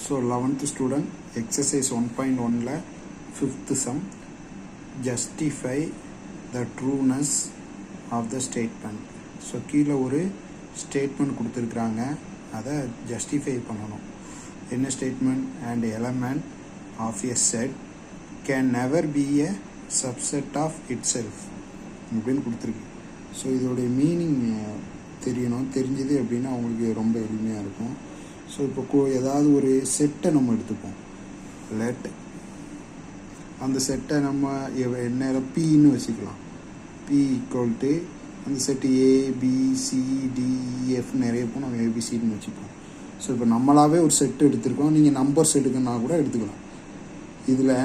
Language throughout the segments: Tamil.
So 11th student, exercise 1.1 la 5th sum, justify the trueness of the statement. So கீழே ஒரு ஸ்டேட்மெண்ட் கொடுத்துருக்குறாங்க, அதை ஜஸ்டிஃபை பண்ணணும். என்ன statement? And element of a set can never be a subset of itself அப்படின்னு கொடுத்துருக்கு. ஸோ இதோடைய மீனிங் தெரியணும். தெரிஞ்சது அப்படின்னா அவங்களுக்கு ரொம்ப எளிமையாக இருக்கும். ஸோ இப்போ ஏதாவது ஒரு செட்டை நம்ம எடுத்துப்போம். லெட் அந்த செட்டை நம்ம என்ன பின்னு வச்சுக்கலாம். பி ஈக்குவல் டு அந்த செட்டு ABCDEF நிறைய இப்போ நம்ம ABCன்னு வச்சுப்போம். ஸோ இப்போ நம்மளாவே ஒரு செட்டு எடுத்துருக்கோம். நீங்கள் நம்பர்ஸ் எடுக்கணுன்னா கூட எடுத்துக்கலாம். இதில்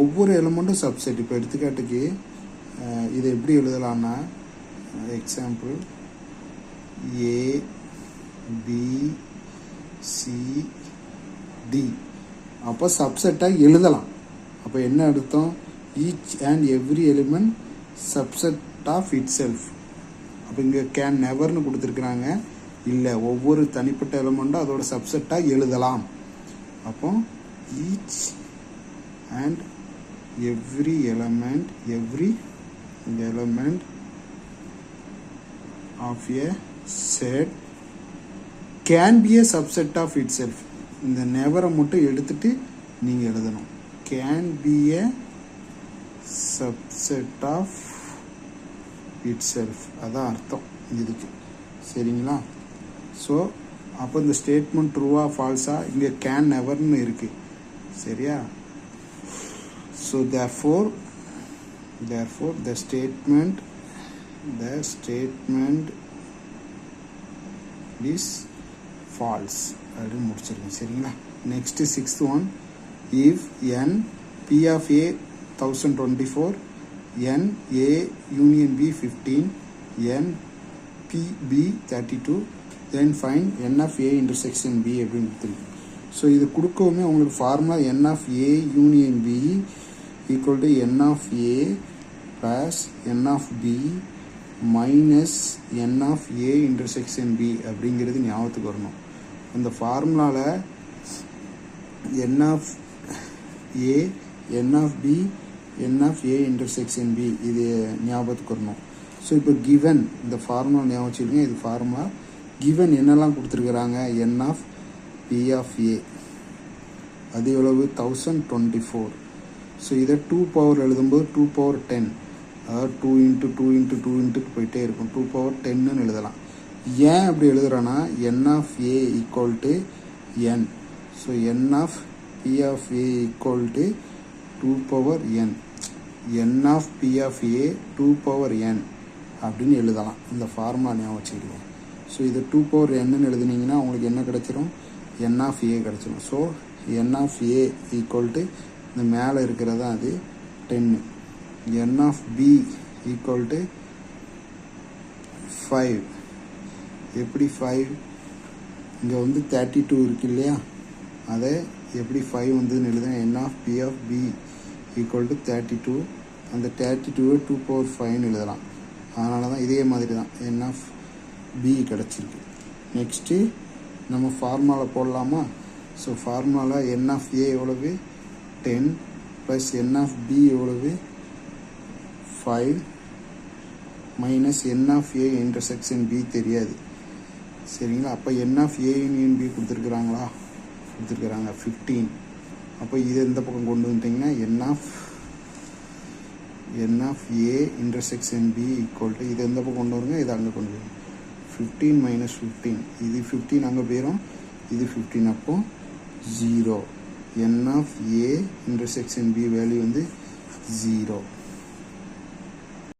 ஒவ்வொரு எலிமெண்ட்டும் சப்செட். இப்போ எடுத்துக்காட்டுக்கு இதை எப்படி எழுதலான்னா, எக்ஸாம்பிள் ABCD அப்போ சப்செட்டாக எழுதலாம். அப்போ என்ன அர்த்தம்? Each and every element subset of itself. அப்போ இங்கே கேன் நெவர்னு கொடுத்துருக்குறாங்க. இல்லை, ஒவ்வொரு தனிப்பட்ட எலிமெண்ட்டும் அதோட சப்செட்டாக எழுதலாம். அப்போ each and every element of a set can be a subset of itself. இந்த நெவரை மட்டும் எடுத்துட்டு நீங்கள் எழுதணும். Can be a subset of itself, அதான் அர்த்தம் இதுக்கு. சரிங்களா? ஸோ அப்போ இந்த ஸ்டேட்மெண்ட் ட்ரூவா ஃபால்ஸா? இங்கே கேன் நெவர்னு இருக்கு. சரியா? So therefore the statement is false அப்படின்னு முடிச்சிருக்கேன். சரிங்களா? Next 6th one, if n p of a 1024, n a union b 15, n p b 32, then find n of a intersection b அப்படின்னு கொடுத்துருக்கு. ஸோ இது கொடுக்கவுமே உங்களுக்கு formula n of a union b equal to n of a plus n of b minus n of a intersection b அப்படிங்கிறது ஞாபகத்துக்கு வரணும். அந்த ஃபார்முலாவில் n of a, n of b, n of a intersection b இது ஞாபகத்துக்கு வரணும். ஸோ இப்போ கிவன் இந்த ஃபார்முலா ஞாபகம் வச்சுருக்கேன். இது ஃபார்முலா. கிவன் என்னெல்லாம் கொடுத்துருக்குறாங்க? n of p of a அது எவ்வளவு? 1024. ஸோ இதை 2 பவர் எழுதும்போது 2 பவர் 10, அதாவது 2 into 2 into 2 into போயிட்டே இருக்கும். 2 பவர் 10ன்னு எழுதலாம். ஏன் அப்படி எழுதுகிறோன்னா n of a equal to n. So n of p of a equal to 2 power n. n of p of a 2 power n அப்படின்னு எழுதலாம். இந்த ஃபார்முலா ஞாபகம் வச்சுக்கிடுவோம். ஸோ இது 2 power nன்னு எழுதுனீங்கன்னா உங்களுக்கு என்ன கிடைச்சிரும்? n of a கிடைச்சிரும். So n of a equal to இந்த மேலே இருக்கிறதா அது 10. n of b equal to 5. எப்படி 5? இங்கே வந்து 32 இருக்கு இல்லையா? அதை எப்படி 5 வந்துன்னு எழுதுனா n of p of b equal to 32. அந்த 32 2 power 5ன்னு எழுதலாம். அதனால தான் இதே மாதிரி தான் n of b கிடச்சிருக்கு. நெக்ஸ்ட்டு நம்ம ஃபார்முலா போடலாமா? ஸோ ஃபார்முலாவில் n of a எவ்வளவு? 10 ப்ளஸ் n of b எவ்வளவு? 5 minus n of a intersection b தெரியாது. சரிங்களா? அப்போ n of a union b கொடுத்துருக்குறாங்களா? கொடுத்துருக்குறாங்க 15. அப்போ இது எந்த பக்கம் கொண்டு வந்துட்டிங்கன்னா n of a intersection b equal to இது எந்த பக்கம் கொண்டு வருங்க? இது அங்கே கொண்டு வரும். 15 மைனஸ் 15, இது 15 அங்கே போயிடும், இது 15. அப்போ 0. n of a intersection b value வந்து 0.